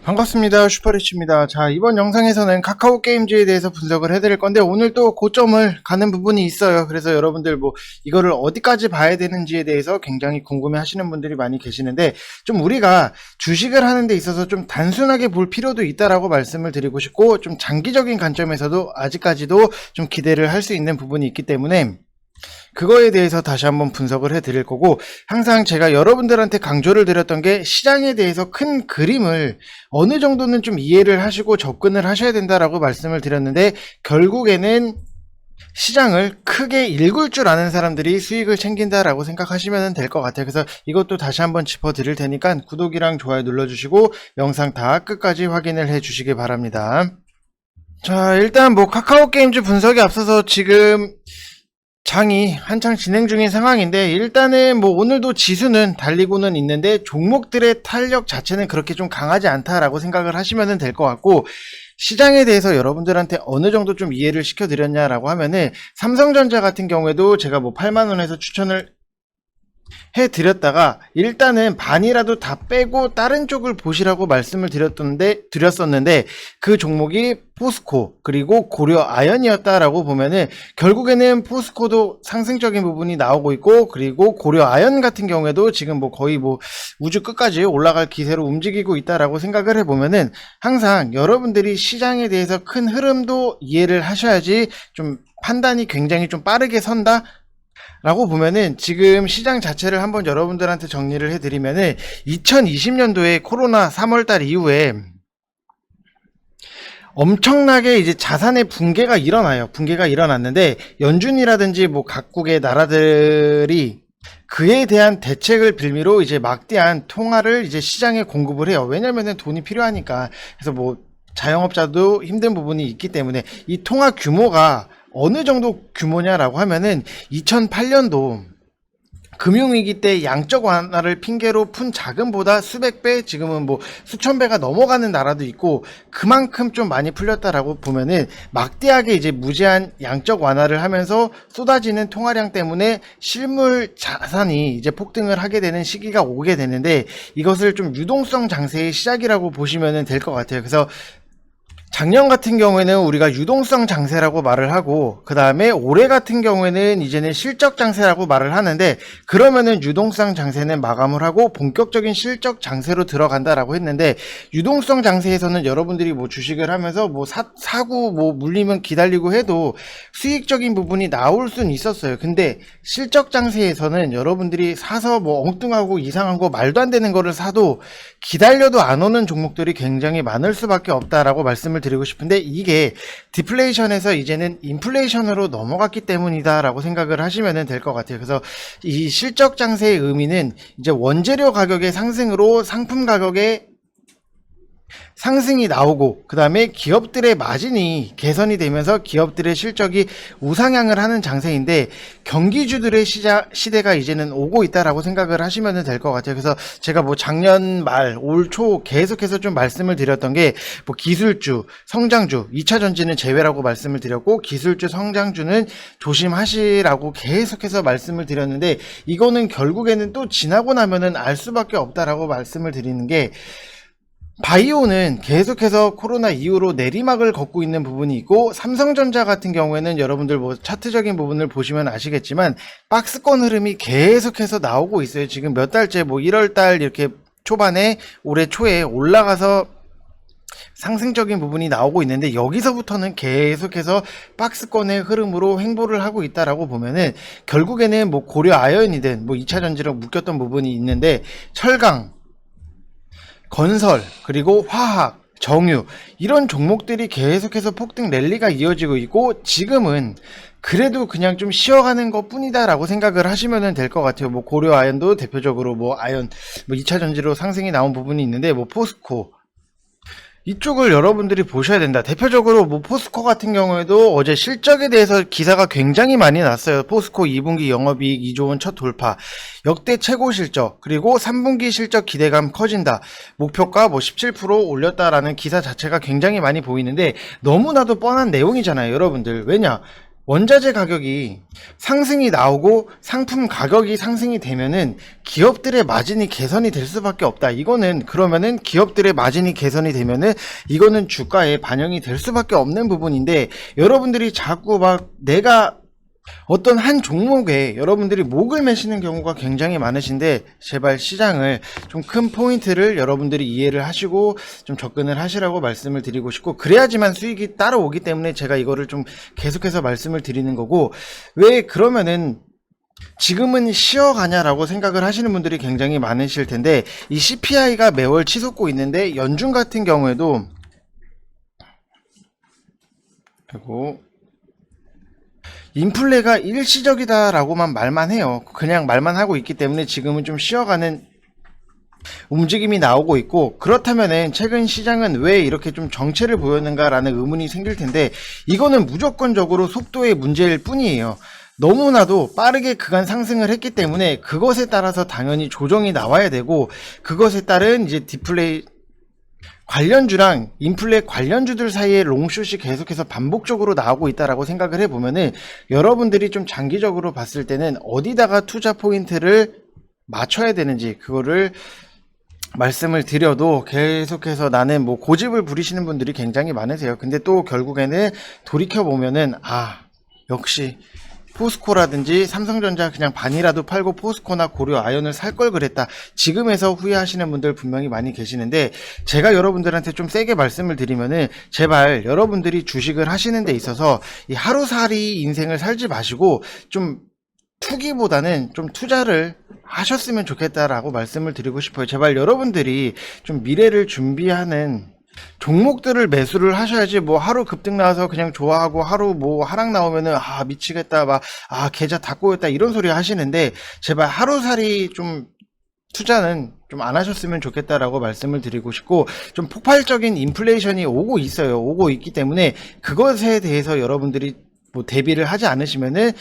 반갑습니다. 슈퍼리치입니다. 자, 이번 영상에서는 카카오 게임즈에 대해서 분석을 해드릴 건데, 오늘 또 고점을 가는 부분이 있어요. 그래서 여러분들 이거를 어디까지 봐야 되는지에 대해서 굉장히 궁금해 하시는 분들이 많이 계시는데, 좀 우리가 주식을 하는 데 있어서 좀 단순하게 볼 필요도 있다라고 말씀을 드리고 싶고, 좀 장기적인 관점에서도 아직까지도 좀 기대를 할 수 있는 부분이 있기 때문에, 그거에 대해서 다시 한번 분석을 해 드릴 거고, 항상 제가 여러분들한테 강조를 드렸던 게 시장에 대해서 큰 그림을 어느 정도는 좀 이해를 하시고 접근을 하셔야 된다라고 말씀을 드렸는데, 결국에는 시장을 크게 읽을 줄 아는 사람들이 수익을 챙긴다라고 생각하시면 될 것 같아요. 그래서 이것도 다시 한번 짚어 드릴 테니까 구독이랑 좋아요 눌러주시고 영상 다 끝까지 확인을 해 주시기 바랍니다. 자, 일단 카카오 게임즈 분석에 앞서서 지금 장이 한창 진행 중인 상황인데, 일단은 오늘도 지수는 달리고는 있는데 종목들의 탄력 자체는 그렇게 좀 강하지 않다라고 생각을 하시면 될 것 같고, 시장에 대해서 여러분들한테 어느 정도 좀 이해를 시켜드렸냐라고 하면은, 삼성전자 같은 경우에도 제가 8만원에서 추천을 해드렸다가 일단은 반이라도 다 빼고 다른 쪽을 보시라고 말씀을 드렸었는데, 그 종목이 포스코 그리고 고려 아연이었다라고 보면은 결국에는 포스코도 상승적인 부분이 나오고 있고, 그리고 고려 아연 같은 경우에도 지금 거의 우주 끝까지 올라갈 기세로 움직이고 있다라고 생각을 해보면은, 항상 여러분들이 시장에 대해서 큰 흐름도 이해를 하셔야지 좀 판단이 굉장히 좀 빠르게 선다 라고 보면은, 지금 시장 자체를 한번 여러분들한테 정리를 해드리면은, 2020년도에 코로나 3월달 이후에 엄청나게 이제 자산의 붕괴가 일어나요. 붕괴가 일어났는데, 연준이라든지 각국의 나라들이 그에 대한 대책을 빌미로 이제 막대한 통화를 이제 시장에 공급을 해요. 왜냐면은 돈이 필요하니까. 그래서 자영업자도 힘든 부분이 있기 때문에, 이 통화 규모가 어느 정도 규모냐라고 하면은 2008년도 금융위기 때 양적 완화를 핑계로 푼 자금보다 수백 배, 지금은 수천 배가 넘어가는 나라도 있고, 그만큼 좀 많이 풀렸다라고 보면은, 막대하게 이제 무제한 양적 완화를 하면서 쏟아지는 통화량 때문에 실물 자산이 이제 폭등을 하게 되는 시기가 오게 되는데, 이것을 좀 유동성 장세의 시작이라고 보시면 될 것 같아요. 그래서 작년 같은 경우에는 우리가 유동성 장세라고 말을 하고, 그 다음에 올해 같은 경우에는 이제는 실적 장세라고 말을 하는데, 그러면은 유동성 장세는 마감을 하고 본격적인 실적 장세로 들어간다라고 했는데, 유동성 장세에서는 여러분들이 주식을 하면서 사고 물리면 기다리고 해도 수익적인 부분이 나올 수는 있었어요. 근데 실적 장세에서는 여러분들이 사서 엉뚱하고 이상한 거 말도 안 되는 거를 사도 기다려도 안 오는 종목들이 굉장히 많을 수밖에 없다라고 말씀을 드리고 싶은데, 이게 디플레이션에서 이제는 인플레이션으로 넘어갔기 때문이다 라고 생각을 하시면 될 것 같아요. 그래서 이 실적 장세의 의미는 이제 원재료 가격의 상승으로 상품 가격의 상승이 나오고, 그 다음에 기업들의 마진이 개선이 되면서 기업들의 실적이 우상향을 하는 장세인데, 경기주들의 시대가 이제는 오고 있다라고 생각을 하시면 될 것 같아요. 그래서 제가 작년 말, 올 초 계속해서 좀 말씀을 드렸던 게, 기술주, 성장주, 2차 전지는 제외라고 말씀을 드렸고, 기술주, 성장주는 조심하시라고 계속해서 말씀을 드렸는데, 이거는 결국에는 또 지나고 나면은 알 수밖에 없다라고 말씀을 드리는 게, 바이오는 계속해서 코로나 이후로 내리막을 걷고 있는 부분이 있고, 삼성전자 같은 경우에는 여러분들 차트적인 부분을 보시면 아시겠지만 박스권 흐름이 계속해서 나오고 있어요. 지금 몇 달째 1월달 이렇게 초반에 올해 초에 올라가서 상승적인 부분이 나오고 있는데, 여기서부터는 계속해서 박스권의 흐름으로 횡보를 하고 있다라고 보면은, 결국에는 고려 아연이든 2차 전지로 묶였던 부분이 있는데, 철강, 건설, 그리고 화학, 정유, 이런 종목들이 계속해서 폭등 랠리가 이어지고 있고, 지금은 그래도 그냥 좀 쉬어가는 것 뿐이다 라고 생각을 하시면 될 것 같아요. 고려 아연도 대표적으로 아연 2차 전지로 상승이 나온 부분이 있는데, 포스코, 이쪽을 여러분들이 보셔야 된다. 대표적으로 포스코 같은 경우에도 어제 실적에 대해서 기사가 굉장히 많이 났어요. 포스코 2분기 영업이익 2조 원 첫 돌파, 역대 최고 실적, 그리고 3분기 실적 기대감 커진다, 목표가 17% 올렸다라는 기사 자체가 굉장히 많이 보이는데, 너무나도 뻔한 내용이잖아요, 여러분들. 왜냐? 원자재 가격이 상승이 나오고 상품 가격이 상승이 되면은 기업들의 마진이 개선이 될 수밖에 없다. 이거는 그러면은 기업들의 마진이 개선이 되면은 이거는 주가에 반영이 될 수밖에 없는 부분인데, 여러분들이 자꾸 막 내가 어떤 한 종목에 여러분들이 목을 매시는 경우가 굉장히 많으신데, 제발 시장을 좀 큰 포인트를 여러분들이 이해를 하시고 좀 접근을 하시라고 말씀을 드리고 싶고, 그래야지만 수익이 따라오기 때문에 제가 이거를 좀 계속해서 말씀을 드리는 거고, 왜 그러면은 지금은 쉬어가냐라고 생각을 하시는 분들이 굉장히 많으실 텐데, 이 CPI가 매월 치솟고 있는데 연준 같은 경우에도, 그리고 인플레가 일시적이다라고만 말만 해요. 그냥 말만 하고 있기 때문에 지금은 좀 쉬어가는 움직임이 나오고 있고, 그렇다면은 최근 시장은 왜 이렇게 좀 정체를 보였는가라는 의문이 생길 텐데, 이거는 무조건적으로 속도의 문제일 뿐이에요. 너무나도 빠르게 그간 상승을 했기 때문에 그것에 따라서 당연히 조정이 나와야 되고, 그것에 따른 이제 디플레이 관련주랑 인플레 관련주들 사이에 롱숏이 계속해서 반복적으로 나오고 있다라고 생각을 해보면은, 여러분들이 좀 장기적으로 봤을 때는 어디다가 투자 포인트를 맞춰야 되는지 그거를 말씀을 드려도 계속해서 나는 뭐 고집을 부리시는 분들이 굉장히 많으세요. 근데 또 결국에는 돌이켜보면은, 역시 포스코라든지 삼성전자 그냥 반이라도 팔고 포스코나 고려 아연을 살 걸 그랬다, 지금에서 후회하시는 분들 분명히 많이 계시는데, 제가 여러분들한테 좀 세게 말씀을 드리면은, 제발 여러분들이 주식을 하시는 데 있어서 이 하루살이 인생을 살지 마시고 좀 투기보다는 좀 투자를 하셨으면 좋겠다라고 말씀을 드리고 싶어요. 제발 여러분들이 좀 미래를 준비하는 종목들을 매수를 하셔야지, 뭐 하루 급등 나와서 그냥 좋아하고 하루 뭐 하락 나오면은 미치겠다, 막 계좌 다 꼬였다 이런 소리 하시는데, 제발 하루살이 좀 투자는 좀 안 하셨으면 좋겠다라고 말씀을 드리고 싶고, 좀 폭발적인 인플레이션이 오고 있어요. 오고 있기 때문에 그것에 대해서 여러분들이 뭐 대비를 하지 않으시면은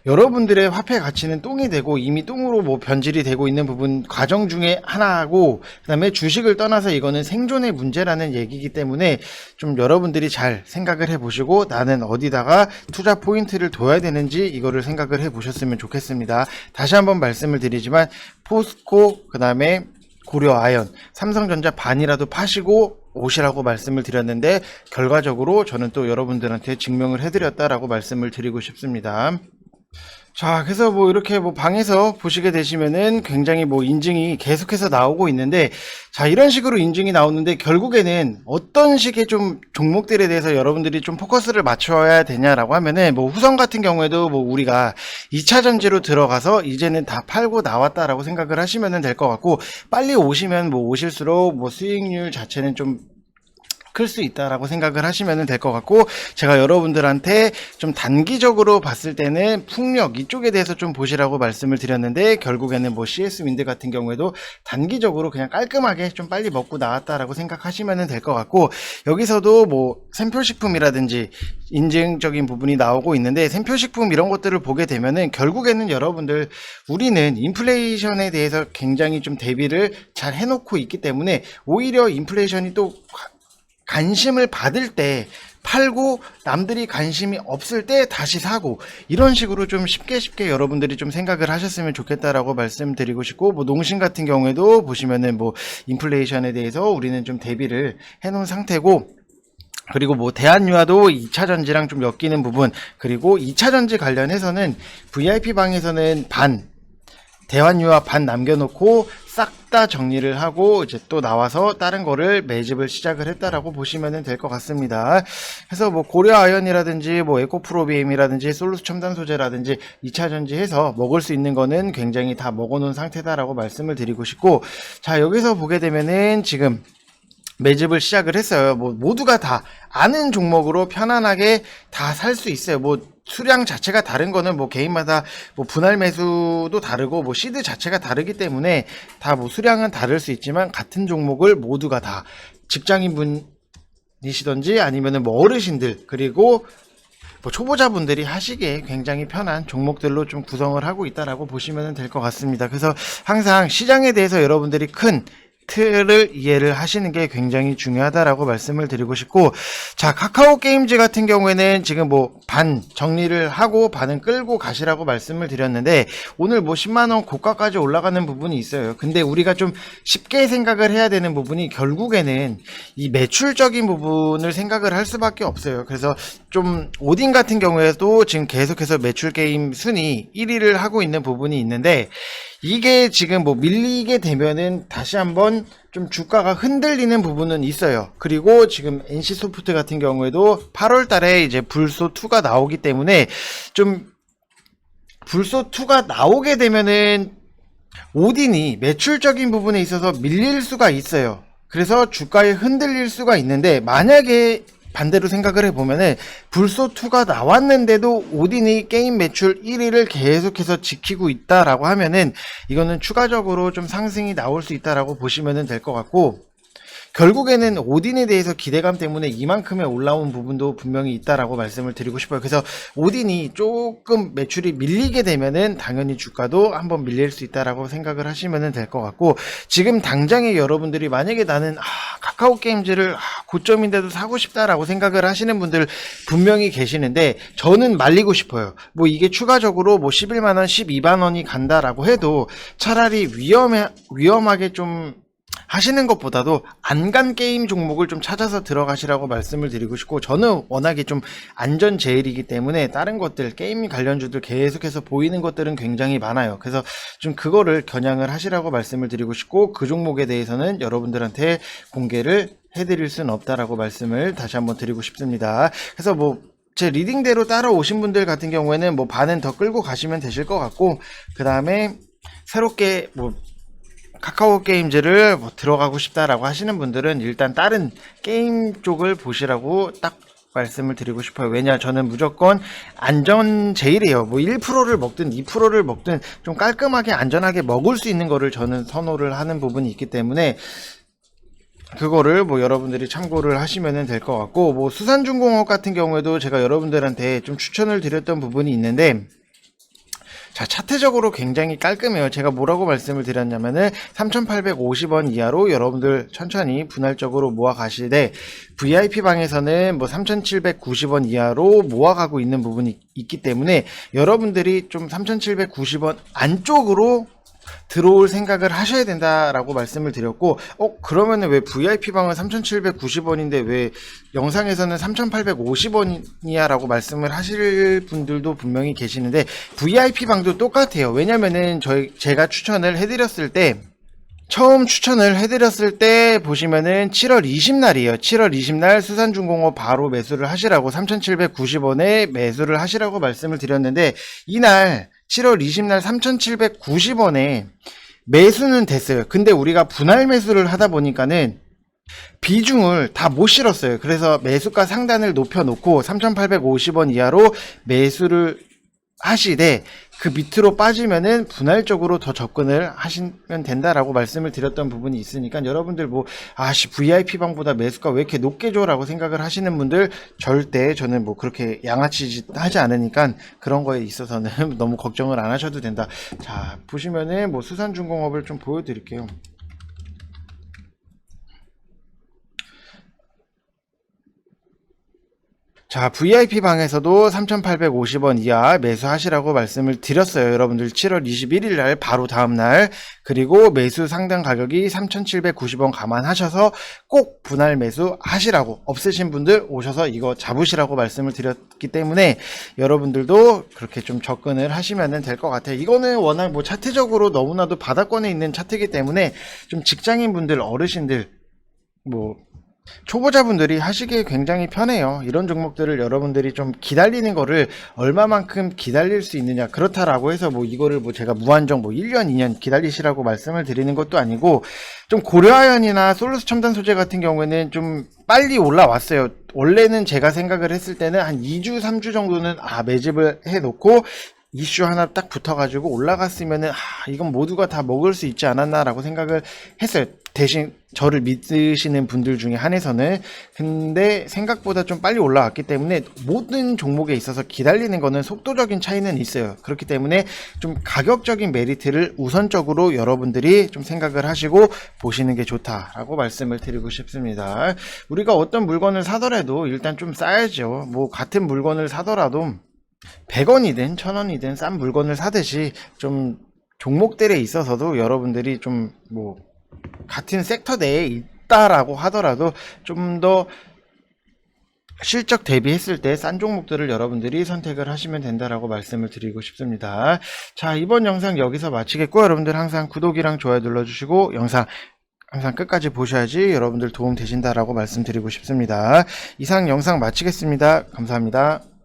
여러분들의 화폐 가치는 똥이 되고, 이미 똥으로 뭐 변질이 되고 있는 부분 과정 중에 하나고, 그 다음에 주식을 떠나서 이거는 생존의 문제라는 얘기이기 때문에 좀 여러분들이 잘 생각을 해보시고 나는 어디다가 투자 포인트를 둬야 되는지 이거를 생각을 해보셨으면 좋겠습니다. 다시 한번 말씀을 드리지만, 포스코, 그 다음에 고려 아연, 삼성전자 반이라도 파시고 오시라고 말씀을 드렸는데, 결과적으로 저는 또 여러분들한테 증명을 해드렸다라고 말씀을 드리고 싶습니다. 자, 그래서 뭐 이렇게 뭐 방에서 보시게 되시면은 굉장히 뭐 인증이 계속해서 나오고 있는데, 자, 이런 식으로 인증이 나오는데 결국에는 어떤 식의 좀 종목들에 대해서 여러분들이 좀 포커스를 맞춰야 되냐라고 하면은, 뭐 후성 같은 경우에도 뭐 우리가 2차 전지로 들어가서 이제는 다 팔고 나왔다라고 생각을 하시면 될 것 같고, 빨리 오시면 뭐 오실수록 뭐 수익률 자체는 좀 클 수 있다라고 생각을 하시면 될 것 같고, 제가 여러분들한테 좀 단기적으로 봤을 때는 풍력 이쪽에 대해서 좀 보시라고 말씀을 드렸는데, 결국에는 뭐 CS 윈드 같은 경우에도 단기적으로 그냥 깔끔하게 좀 빨리 먹고 나왔다라고 생각하시면 될 것 같고, 여기서도 뭐 샘표식품이라든지 인증적인 부분이 나오고 있는데, 샘표식품 이런 것들을 보게 되면은 결국에는 여러분들, 우리는 인플레이션에 대해서 굉장히 좀 대비를 잘 해놓고 있기 때문에 오히려 인플레이션이 또 관심을 받을 때 팔고, 남들이 관심이 없을 때 다시 사고, 이런 식으로 좀 쉽게 여러분들이 좀 생각을 하셨으면 좋겠다라고 말씀드리고 싶고, 뭐 농심 같은 경우에도 보시면은 뭐 인플레이션에 대해서 우리는 좀 대비를 해놓은 상태고, 그리고 뭐 대한유화도 2차전지랑 좀 엮이는 부분, 그리고 2차전지 관련해서는 VIP 방에서는 대환유화 반 남겨놓고 싹 다 정리를 하고 이제 또 나와서 다른 거를 매집을 시작을 했다라고 보시면 될 것 같습니다. 그래서 뭐 고려아연이라든지 뭐 에코프로비엠이라든지 솔루스 첨단 소재라든지 2차전지 해서 먹을 수 있는 거는 굉장히 다 먹어놓은 상태다라고 말씀을 드리고 싶고, 자, 여기서 보게 되면은 지금 매집을 시작을 했어요. 뭐 모두가 다 아는 종목으로 편안하게 다 살 수 있어요. 뭐 수량 자체가 다른 거는 뭐 개인마다 뭐 분할 매수도 다르고 뭐 시드 자체가 다르기 때문에 다 뭐 수량은 다를 수 있지만, 같은 종목을 모두가 다 직장인 분이시던지 아니면은 뭐 어르신들, 그리고 뭐 초보자분들이 하시기에 굉장히 편한 종목들로 좀 구성을 하고 있다라고 보시면 될 것 같습니다. 그래서 항상 시장에 대해서 여러분들이 큰 팩트를 이해를 하시는 게 굉장히 중요하다라고 말씀을 드리고 싶고, 자, 카카오 게임즈 같은 경우에는 지금 뭐 반 정리를 하고 반은 끌고 가시라고 말씀을 드렸는데, 오늘 뭐 10만원 고가까지 올라가는 부분이 있어요. 근데 우리가 좀 쉽게 생각을 해야 되는 부분이 결국에는 이 매출적인 부분을 생각을 할 수밖에 없어요. 그래서 좀 오딘 같은 경우에도 지금 계속해서 매출 게임 순위 1위를 하고 있는 부분이 있는데, 이게 지금 뭐 밀리게 되면은 다시 한번 좀 주가가 흔들리는 부분은 있어요. 그리고 지금 NC소프트 같은 경우에도 8월 달에 이제 불소2가 나오기 때문에 좀 불소2가 나오게 되면은 오딘이 매출적인 부분에 있어서 밀릴 수가 있어요. 그래서 주가에 흔들릴 수가 있는데, 만약에 반대로 생각을 해보면은 불소2가 나왔는데도 오딘이 게임 매출 1위를 계속해서 지키고 있다라고 하면은 이거는 추가적으로 좀 상승이 나올 수 있다라고 보시면 될 것 같고, 결국에는 오딘에 대해서 기대감 때문에 이만큼의 올라온 부분도 분명히 있다라고 말씀을 드리고 싶어요. 그래서 오딘이 조금 매출이 밀리게 되면은 당연히 주가도 한번 밀릴 수 있다라고 생각을 하시면 될 것 같고, 지금 당장에 여러분들이 만약에 나는 카카오 게임즈를 고점인데도 사고 싶다라고 생각을 하시는 분들 분명히 계시는데, 저는 말리고 싶어요. 뭐 이게 추가적으로 뭐 11만원, 12만원이 간다라고 해도 차라리 위험하게 좀 하시는 것보다도 안 간 게임 종목을 좀 찾아서 들어가시라고 말씀을 드리고 싶고, 저는 워낙에 좀 안전 제일이기 때문에 다른 것들 게임 관련주들 계속해서 보이는 것들은 굉장히 많아요. 그래서 좀 그거를 겨냥을 하시라고 말씀을 드리고 싶고, 그 종목에 대해서는 여러분들한테 공개를 해드릴 수는 없다라고 말씀을 다시 한번 드리고 싶습니다. 그래서 뭐 제 리딩대로 따라오신 분들 같은 경우에는 뭐 반은 더 끌고 가시면 되실 것 같고, 그 다음에 새롭게 뭐 카카오 게임즈를 뭐 들어가고 싶다라고 하시는 분들은 일단 다른 게임 쪽을 보시라고 딱 말씀을 드리고 싶어요. 왜냐, 저는 무조건 안전 제일이에요. 뭐 1%를 먹든 2%를 먹든 좀 깔끔하게 안전하게 먹을 수 있는 거를 저는 선호를 하는 부분이 있기 때문에, 그거를 뭐 여러분들이 참고를 하시면 될 것 같고, 뭐 수산중공업 같은 경우에도 제가 여러분들한테 좀 추천을 드렸던 부분이 있는데, 자, 차트적으로 굉장히 깔끔해요. 제가 뭐라고 말씀을 드렸냐면은 3,850원 이하로 여러분들 천천히 분할적으로 모아 가시되, VIP 방에서는 뭐 3,790원 이하로 모아가고 있는 부분이 있기 때문에 여러분들이 좀 3,790원 안쪽으로 들어올 생각을 하셔야 된다라고 말씀을 드렸고, 그러면은 왜 VIP방은 3,790원인데 왜 영상에서는 3,850원이야 라고 말씀을 하실 분들도 분명히 계시는데, VIP방도 똑같아요. 왜냐면은 제가 추천을 해드렸을 때, 처음 추천을 해드렸을 때 보시면은 7월 20날이에요. 7월 20날 수산중공업 바로 매수를 하시라고 3,790원에 매수를 하시라고 말씀을 드렸는데, 이날 7월 20날 3,790원에 매수는 됐어요. 근데 우리가 분할 매수를 하다 보니까는 비중을 다 못 실었어요. 그래서 매수가 상단을 높여놓고 3,850원 이하로 매수를 하시되, 그 밑으로 빠지면은 분할적으로 더 접근을 하시면 된다라고 말씀을 드렸던 부분이 있으니까, 여러분들 뭐 VIP 방보다 매수가 왜 이렇게 높게 줘 라고 생각을 하시는 분들, 절대 저는 뭐 그렇게 양아치 하지 않으니까 그런 거에 있어서는 너무 걱정을 안 하셔도 된다. 자, 보시면은 뭐 수산중공업을 좀 보여드릴게요. 자, VIP 방에서도 3,850원 이하 매수하시라고 말씀을 드렸어요. 여러분들 7월 21일 날 바로 다음날, 그리고 매수 상단 가격이 3,790원 감안하셔서 꼭 분할 매수 하시라고, 없으신 분들 오셔서 이거 잡으시라고 말씀을 드렸기 때문에 여러분들도 그렇게 좀 접근을 하시면 될 것 같아요. 이거는 워낙 뭐 차트적으로 너무나도 바닥권에 있는 차트이기 때문에 좀 직장인 분들, 어르신들, 뭐 초보자분들이 하시기에 굉장히 편해요. 이런 종목들을 여러분들이 좀 기다리는 거를 얼마만큼 기다릴 수 있느냐, 그렇다라고 해서 뭐 이거를 뭐 제가 무한정 뭐 1년 2년 기다리시라고 말씀을 드리는 것도 아니고, 좀 고려아연이나 솔루스 첨단 소재 같은 경우에는 좀 빨리 올라왔어요. 원래는 제가 생각을 했을 때는 한 2주 3주 정도는 매집을 해 놓고 이슈 하나 딱 붙어가지고 올라갔으면은 이건 모두가 다 먹을 수 있지 않았나 라고 생각을 했어요. 대신 저를 믿으시는 분들 중에 한해서는. 근데 생각보다 좀 빨리 올라왔기 때문에 모든 종목에 있어서 기다리는 거는 속도적인 차이는 있어요. 그렇기 때문에 좀 가격적인 메리트를 우선적으로 여러분들이 좀 생각을 하시고 보시는 게 좋다라고 말씀을 드리고 싶습니다. 우리가 어떤 물건을 사더라도 일단 좀 싸야죠. 뭐 같은 물건을 사더라도 100원이든 1000원이든 싼 물건을 사듯이 좀 종목들에 있어서도 여러분들이 좀 뭐 같은 섹터 내에 있다라고 하더라도 좀 더 실적 대비했을 때 싼 종목들을 여러분들이 선택을 하시면 된다라고 말씀을 드리고 싶습니다. 자, 이번 영상 여기서 마치겠고, 여러분들 항상 구독이랑 좋아요 눌러주시고 영상 항상 끝까지 보셔야지 여러분들 도움 되신다라고 말씀드리고 싶습니다. 이상 영상 마치겠습니다. 감사합니다.